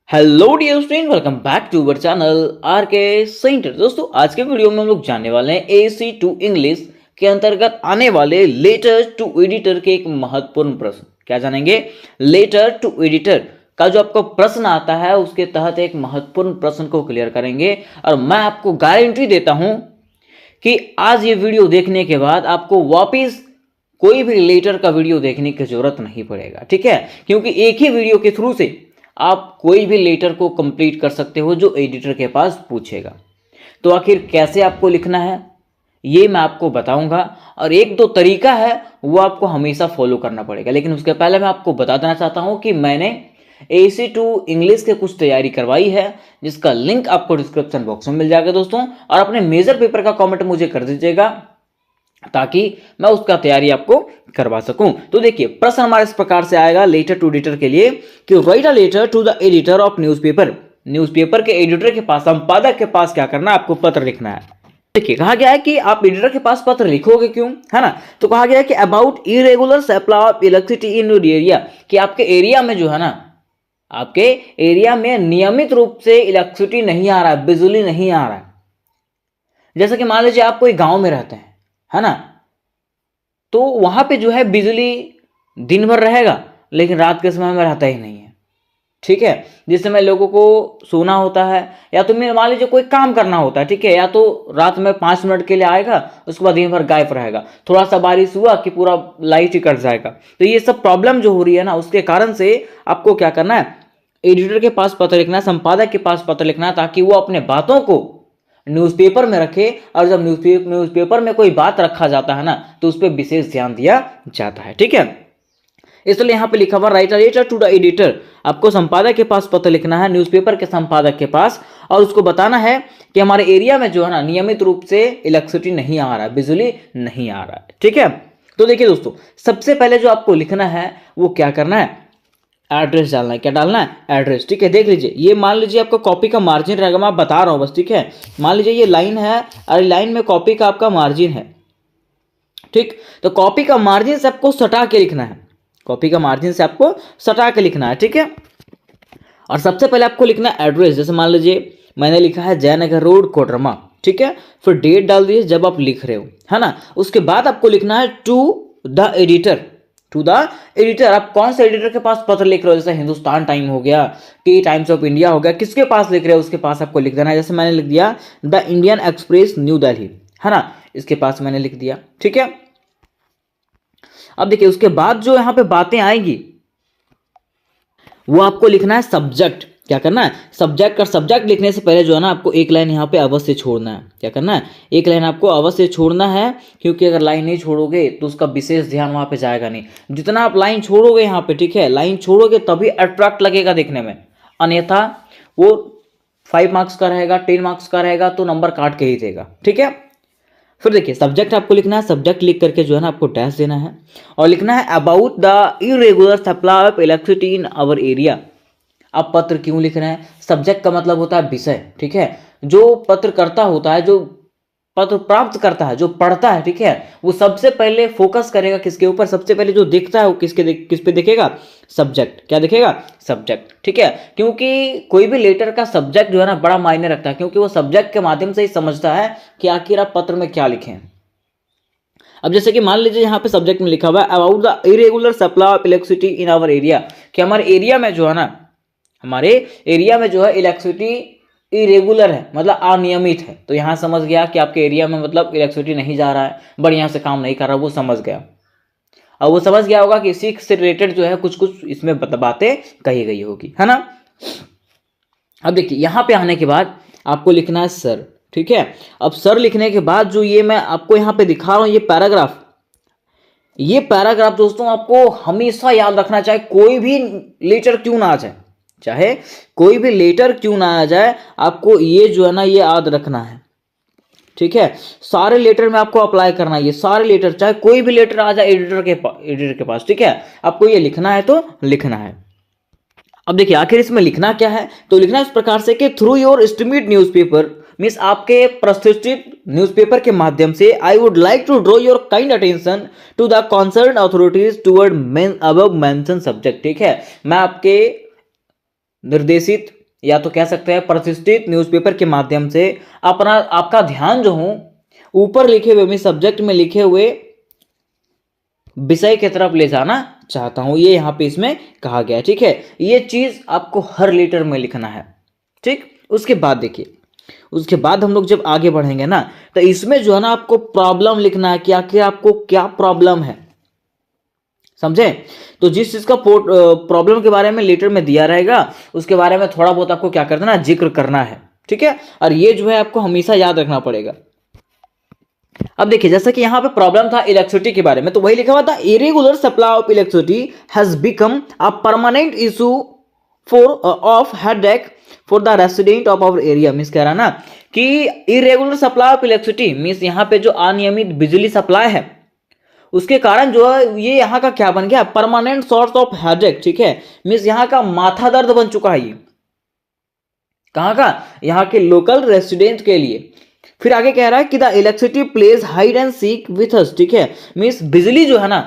Hello dear student, welcome back to our channel R K centre. दोस्तों, आज के video में हम लोग जानने वाले हैं AC2 इंग्लिश के अंतर्गत आने वाले लेटर टू एडिटर के एक महत्वपूर्ण प्रश्न। क्या जानेंगे? लेटर टू एडिटर का जो आपको प्रश्न आता है उसके तहत एक महत्वपूर्ण प्रश्न को क्लियर करेंगे। और मैं आपको गारंटी देता हूं कि आज ये वीडियो देखने के बाद आपको वापिस कोई भी लेटर का वीडियो देखने की जरूरत नहीं पड़ेगा। ठीक है, क्योंकि एक ही वीडियो के थ्रू से आप कोई भी लेटर को कंप्लीट कर सकते हो जो एडिटर के पास पूछेगा। तो आखिर कैसे आपको लिखना है ये मैं आपको बताऊंगा, और एक दो तरीका है वो आपको हमेशा फॉलो करना पड़ेगा। लेकिन उसके पहले मैं आपको बता देना चाहता हूं कि मैंने AC2 इंग्लिश के कुछ तैयारी करवाई है, जिसका लिंक आपको डिस्क्रिप्शन बॉक्स में मिल जाएगा दोस्तों। और अपने मेजर पेपर का कमेंट मुझे कर दीजिएगा ताकि मैं उसका तैयारी आपको करवा सकूं। तो देखिए, प्रश्न हमारे इस प्रकार से आएगा लेटर टू एडिटर के लिए कि write a letter to the editor of newspaper. Newspaper के एडिटर के पास, संपादक के पास क्या करना है? आपको पत्र लिखना है। देखिए, कहा गया है कि आप एडिटर के पास पत्र लिखोगे क्यों, है ना? तो कहा गया है कि about irregular supply of electricity in your area, कि आपके एरिया में जो है ना, आपके एरिया में नियमित रूप से इलेक्ट्रिसिटी नहीं आ रहा है, बिजली नहीं आ रहा है। जैसे कि मान लीजिए आप कोई गांव में रहते हैं, है ना, तो वहां पे जो है बिजली दिन भर रहेगा लेकिन रात के समय में रहता ही नहीं है। ठीक है, जिस समय लोगों को सोना होता है या तो मान लीजिए कोई काम करना होता है, ठीक है, या तो रात में 5 मिनट के लिए आएगा, उसके बाद दिन भर गायब रहेगा। थोड़ा सा बारिश हुआ कि पूरा लाइट ही कट जाएगा। तो ये सब प्रॉब्लम जो हो रही है ना, उसके कारण से आपको क्या करना है? एडिटर के पास पत्र लिखना है, संपादक के पास पत्र लिखना है, ताकि वो अपने बातों को न्यूज़पेपर में रखे। और जब न्यूज़पेपर में कोई बात रखा जाता है ना, तो उस पर विशेष ध्यान दिया जाता है। ठीक है, इसलिए यहाँ पे लिखा हुआ write a letter to the editor. आपको संपादक के पास पत्र लिखना है, न्यूज़पेपर के संपादक के पास, और उसको बताना है कि हमारे एरिया में जो है ना, नियमित रूप से इलेक्ट्रिसिटी नहीं आ रहा है, बिजली नहीं आ रहा है। ठीक है, तो देखिए दोस्तों, सबसे पहले जो आपको लिखना है वो क्या करना है? एड्रेस डालना है। क्या डालना है? एड्रेस। ठीक है, देख लीजिए, ये मान लीजिए आपका कॉपी का मार्जिन रहेगा, मैं बता रहा हूँ बस। ठीक है, मान लीजिए ये लाइन है और लाइन में कॉपी का आपका मार्जिन है। ठीक, तो कॉपी का मार्जिन से आपको सटा के लिखना है, कॉपी का मार्जिन से आपको सटा के लिखना है। ठीक है, और सबसे पहले आपको लिखना है एड्रेस। जैसे मान लीजिए मैंने लिखा है जयनगर रोड, कोडरमा। ठीक है, फिर डेट डाल दीजिए जब आप लिख रहे हो, है ना। उसके बाद आपको लिखना है to the editor. To the editor, आप कौन से एडिटर के पास पत्र लिख रहे हो? जैसे हिंदुस्तान टाइम हो गया, टी टाइम्स ऑफ इंडिया हो गया, किसके पास लिख रहे हो उसके पास आपको लिख देना है। जैसे मैंने लिख दिया the Indian express new Delhi, है ना, इसके पास मैंने लिख दिया। ठीक है, अब देखिए उसके बाद जो यहां पे बातें आएंगी वो आपको लिखना है सब्जेक्ट। क्या करना है? सब्जेक्ट। और सब्जेक्ट लिखने से पहले जो है ना, आपको एक लाइन यहाँ पे अवश्य छोड़ना है। क्या करना है? एक लाइन आपको अवश्य छोड़ना है, क्योंकि अगर लाइन नहीं छोड़ोगे तो उसका विशेष ध्यान वहाँ पे जाएगा नहीं। जितना आप लाइन छोड़ोगे यहाँ पे, ठीक है, लाइन छोड़ोगे तभी अट्रैक्ट लगेगा देखने में, अन्यथा वो 5 मार्क्स का रहेगा, 10 मार्क्स का रहेगा तो नंबर काट के ही देगा। ठीक है, फिर देखिए सब्जेक्ट आपको लिखना है। सब्जेक्ट लिख करके जो है ना, आपको डैश देना है और लिखना है about the irregular supply of electricity in our area. आप पत्र क्यों लिख रहे हैं? सब्जेक्ट का मतलब होता है विषय। ठीक है, जो पत्रकर्ता होता है, जो पत्र प्राप्त करता है, जो पढ़ता है, ठीक है, वो सबसे पहले फोकस करेगा किसके ऊपर? सबसे पहले जो देखता है वो किस पे देखेगा? सब्जेक्ट। क्या देखेगा? सब्जेक्ट। ठीक है, क्योंकि कोई भी लेटर का सब्जेक्ट जो है ना, बड़ा मायने रखता है, क्योंकि वो सब्जेक्ट के माध्यम से ही समझता है कि आखिर आप पत्र में क्या लिखें। अब जैसे कि मान लीजिए यहाँ पे सब्जेक्ट में लिखा हुआ है about the irregular supply of electricity in our area, कि हमारे एरिया में जो है ना, हमारे एरिया में जो है इलेक्ट्रिसिटी इरेगुलर है, मतलब अनियमित है। तो यहां समझ गया कि आपके एरिया में मतलब इलेक्ट्रिसिटी नहीं जा रहा है, बढ़िया से काम नहीं कर रहा, वो समझ गया। और वो समझ गया होगा कि इसी से रिलेटेड जो है कुछ कुछ इसमें बातें कही गई होगी, है ना। अब देखिए यहां पे आने के बाद आपको लिखना है सर। ठीक है, अब सर लिखने के बाद जो ये मैं आपको यहां पे दिखा रहा हूं, ये पैराग्राफ दोस्तों आपको हमेशा याद रखना, चाहे कोई भी लेटर क्यों ना आ जाए, चाहे कोई भी लेटर क्यों ना आ जाए, आपको ये जो है ना, ये याद रखना है। ठीक है, सारे लेटर में आपको अप्लाई करना है, ये सारे लेटर, चाहे कोई भी लेटर आ जाए एडिटर के पास, ठीक है, आपको ये लिखना है तो लिखना है। अब देखिए आखिर इसमें लिखना क्या है? तो लिखना इस प्रकार से कि through your esteemed newspaper, means आपके प्रतिष्ठित न्यूज़पेपर के माध्यम से, I would like to draw your kind attention to the concern authorities toward above mention subject. ठीक है, मैं आपके निर्देशित या तो कह सकते हैं प्रतिष्ठित न्यूज़पेपर के माध्यम से आपका ध्यान जो हूं ऊपर लिखे हुए मैं सब्जेक्ट में लिखे हुए विषय की तरफ ले जाना चाहता हूं, ये यहाँ पे इसमें कहा गया है। ठीक है, ये चीज आपको हर लेटर में लिखना है। ठीक, उसके बाद देखिए, उसके बाद हम लोग जब आगे बढ़ेंगे ना तो इसमें जो है ना आपको प्रॉब्लम लिखना है कि आखिर आपको क्या प्रॉब्लम है, समझे। तो जिस चीज का प्रॉब्लम के बारे में लेटर में दिया रहेगा उसके बारे में थोड़ा बहुत आपको क्या करना है, जिक्र करना है। ठीक है, और ये जो है आपको हमेशा याद रखना पड़ेगा। अब देखिए, जैसा कि यहां पे प्रॉब्लम था इलेक्ट्रिसिटी के बारे में, तो वही लिखा हुआ था irregular supply of electricity has become a permanent issue for of headache for the resident of our area. Means कह रहा ना कि irregular supply of electricity means यहां पे जो अनियमित बिजली सप्लाई है उसके कारण जो है ये यहाँ का क्या बन गया, परमानेंट सोर्स ऑफ हेडेक। ठीक है, मींस यहाँ का माथा दर्द बन चुका है। ये कहाँ का, यहाँ के लोकल रेसिडेंट के लिए। फिर आगे कह रहा है कि the electricity plays hide and seek with us. ठीक है, मींस बिजली जो है ना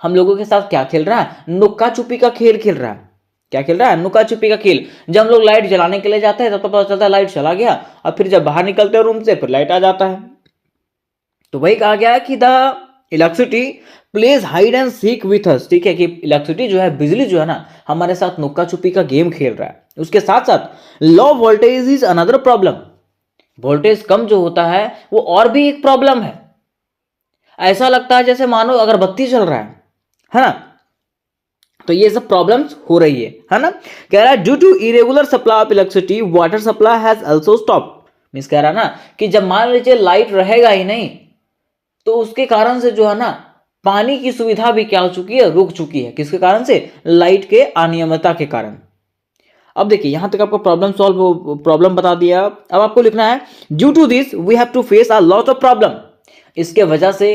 हम लोगों के साथ क्या खेल रहा है, नुक्का छुपी का खेल खेल रहा है। क्या खेल रहा है, नुक्का छुपी का खेल। जब हम लोग लाइट जलाने के लिए जाते हैं तब तो पता चलता है लाइट चला गया, और फिर जब बाहर निकलते हैं रूम से फिर लाइट आ जाता है। तो वही कहा गया है कि the electricity plays hide and seek with us. ठीक है, कि इलेक्ट्रिसिटी जो है, बिजली जो है ना हमारे साथ नुक्का छुपी का गेम खेल रहा है। उसके साथ साथ low voltage is another problem. Voltage कम जो होता है वो और भी एक प्रॉब्लम है। ऐसा लगता है जैसे मानो अगरबत्ती चल रहा है ना। तो ये सब प्रॉब्लम्स हो रही है ना। कह रहा है due to irregular supply of electricity water supply has also stop. Means कह रहा है ना कि जब मान लीजिए लाइट रहेगा ही नहीं तो उसके कारण से जो है ना पानी की सुविधा भी क्या हो चुकी है, रुक चुकी है। किसके कारण से, लाइट के अनियमितता के कारण। अब देखिए यहां तक आपको प्रॉब्लम बता दिया। अब आपको लिखना है due to this we have to face a lot of problem. इसके वजह से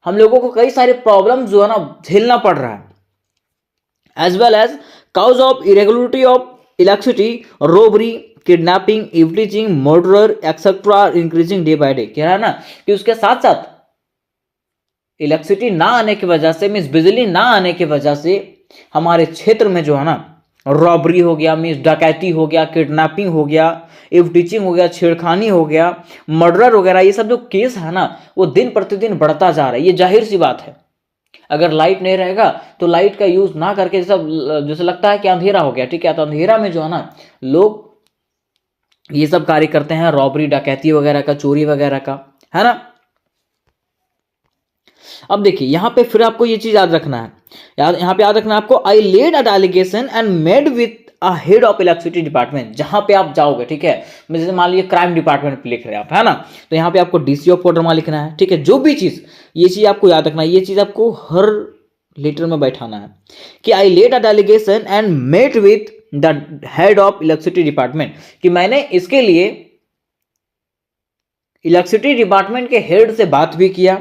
हम लोगों को कई सारे प्रॉब्लम जो है ना झेलना पड़ रहा है। As well as cause of irregularity of electricity, robbery, kidnapping, eve teasing, murder etcetera increasing day by day. कह रहा है ना कि उसके साथ साथ इलेक्ट्रिसिटी ना आने की वजह से, मीन्स बिजली ना आने की वजह से हमारे क्षेत्र में जो है ना रॉबरी हो गया, मीन्स डकैती हो गया, किडनैपिंग हो गया, इवटीचिंग हो गया, छेड़खानी हो गया, मर्डर वगैरह, ये सब जो केस है ना वो दिन प्रतिदिन बढ़ता जा रहा है। ये जाहिर सी बात है। अगर लाइट नहीं रहेगा तो लाइट का यूज ना करके जैसे लगता है कि अंधेरा हो गया। ठीक है, तो अंधेरा में जो है ना लोग ये सब कार्य करते हैं, रॉबरी, डकैती वगैरह का, चोरी वगैरह का, है ना। अब देखिए यहां पे फिर आपको ये चीज याद रखना है, यहां पे याद रखना है आपको, I led a delegation and made with a head of electricity department. जहां पे आप जाओगे, ठीक है, जैसे मान लीजिए क्राइम डिपार्टमेंट पे लिख रहे हैं आप, है ना, तो यहां पे आपको डीसी ऑफ कोडरमा लिखना है। ठीक है, जो भी चीज, ये चीज आपको याद रखना है, ये चीज आपको हर लेटर में बैठाना है कि I led a delegation and met with the head of electricity department, कि मैंने इसके लिए इलेक्ट्रिसिटी डिपार्टमेंट के हेड से बात भी किया,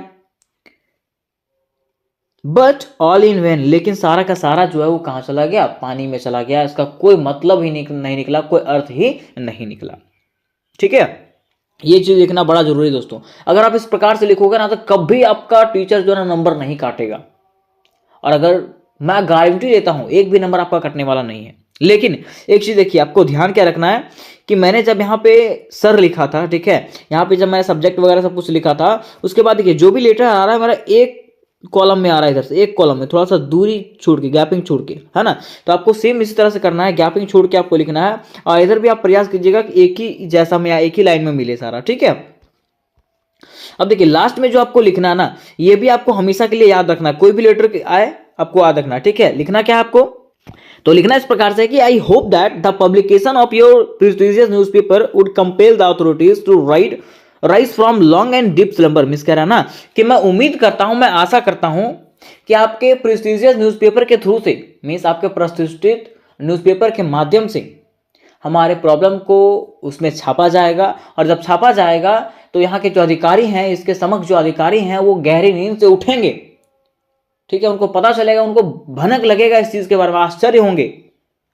बट ऑल इन वेन, लेकिन सारा का सारा जो है वो कहां चला गया, पानी में चला गया। इसका कोई मतलब ही नहीं निकला, कोई अर्थ ही नहीं निकला। ठीक है, ये चीज लिखना बड़ा जरूरी है दोस्तों। अगर आप इस प्रकार से लिखोगे ना तो कभी आपका टीचर जो है ना नंबर नहीं काटेगा, और अगर मैं गारंटी देता हूं एक भी नंबर आपका कटने वाला नहीं है। लेकिन एक चीज देखिए, आपको ध्यान क्या रखना है कि मैंने जब यहाँ पे सर लिखा था, ठीक है, यहाँ पे जब मैंने सब्जेक्ट वगैरह सब कुछ लिखा था, उसके बाद देखिए जो भी लेटर आ रहा है मेरा एक कॉलम में आ रहा है, इधर से एक कॉलम में थोड़ा सा दूरी छोड़ के, गैपिंग छोड़ के, है ना। तो आपको सेम इसी तरह से करना है, गैपिंग छोड़ के आपको लिखना है, और इधर भी आप प्रयास कीजिएगा कि एक ही जैसा में, एक ही लाइन में मिले सारा। ठीक है, अब देखिए लास्ट में जो आपको लिखना है ना, ये भी आपको हमेशा के लिए याद रखना है, कोई भी लेटर आए आपको याद रखना है। ठीक है, लिखना क्या है आपको, तो लिखना इस प्रकार से कि I hope that the publication of your prestigious newspaper would compel the authorities to rise from long and deep slumber. Means कह रहा है ना कि मैं उम्मीद करता हूं, मैं आशा करता हूं कि आपके प्रेस्टिजियस न्यूज़पेपर के थ्रू से, मीन्स आपके प्रतिष्ठित न्यूज़पेपर के माध्यम से हमारे प्रॉब्लम को उसमें छापा जाएगा, और जब छापा जाएगा तो यहाँ के जो अधिकारी हैं, इसके समक्ष जो अधिकारी हैं, वो गहरी नींद से उठेंगे। ठीक है, उनको पता चलेगा, उनको भनक लगेगा इस चीज के बारे में, आश्चर्य होंगे,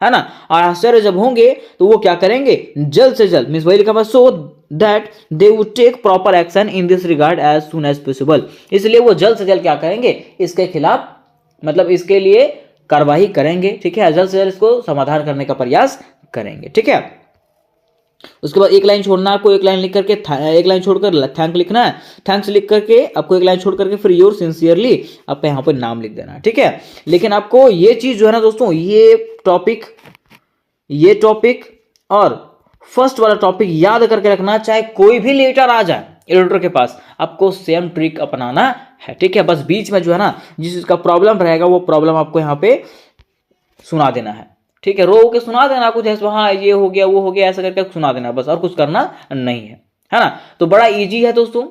है ना। और आश्चर्य जब होंगे तो वो क्या करेंगे, जल्द से जल्द, मींस वही लिखा हुआ, so that they would take proper action in this regard as soon as possible. इसलिए वो जल्द से जल्द क्या करेंगे, इसके खिलाफ, मतलब इसके लिए कार्रवाई करेंगे, ठीक है, जल्द से जल्द इसको समाधान करने का प्रयास करेंगे, ठीक है। उसके बाद एक लाइन छोड़ना, आपको एक लाइन लिख करके एक लाइन छोड़कर थैंक लिखना है, थैंक्स लिख करके आपको एक लाइन छोड़ करके फिर योर सिंसियरली आपको यहाँ पर नाम लिख देना है, ठीक है। लेकिन आपको ये चीज जो है ना दोस्तों, ये टॉपिक और फर्स्ट वाला टॉपिक याद करके रखना, चाहे कोई भी लेटर आ जाए एडिटर के पास, आपको सेम ट्रिक अपनाना है, ठीक है। बस बीच में जो है ना जिस चीज का प्रॉब्लम रहेगा वो प्रॉब्लम आपको यहाँ पे सुना देना है, ठीक है, रो के सुना देना कुछ ऐसा, हाँ ये हो गया वो हो गया ऐसा करके सुना देना बस, और कुछ करना नहीं है ना। तो बड़ा इजी है दोस्तों,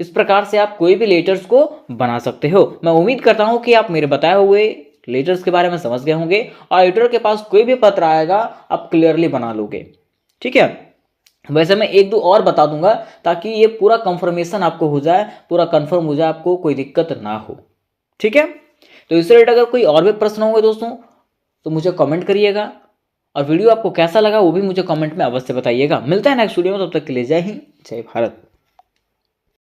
इस प्रकार से आप कोई भी लेटर्स को बना सकते हो। मैं उम्मीद करता हूं कि आप मेरे बताए हुए लेटर्स के बारे में समझ गए होंगे और एडिटर के पास कोई भी पत्र आएगा आप क्लियरली बना लोगे, ठीक है। वैसे मैं एक दो और बता दूंगा ताकि ये पूरा कंफर्मेशन आपको हो जाए, पूरा कंफर्म हो जाए, आपको कोई दिक्कत ना हो, ठीक है। तो इससे रिलेटेड अगर कोई और भी प्रश्न होंगे दोस्तों तो मुझे कमेंट करिएगा, और वीडियो आपको कैसा लगा वो भी मुझे कमेंट में अवश्य बताइएगा। मिलता है नेक्स्ट वीडियो में, तब तक के लिए जय हिंद जय भारत।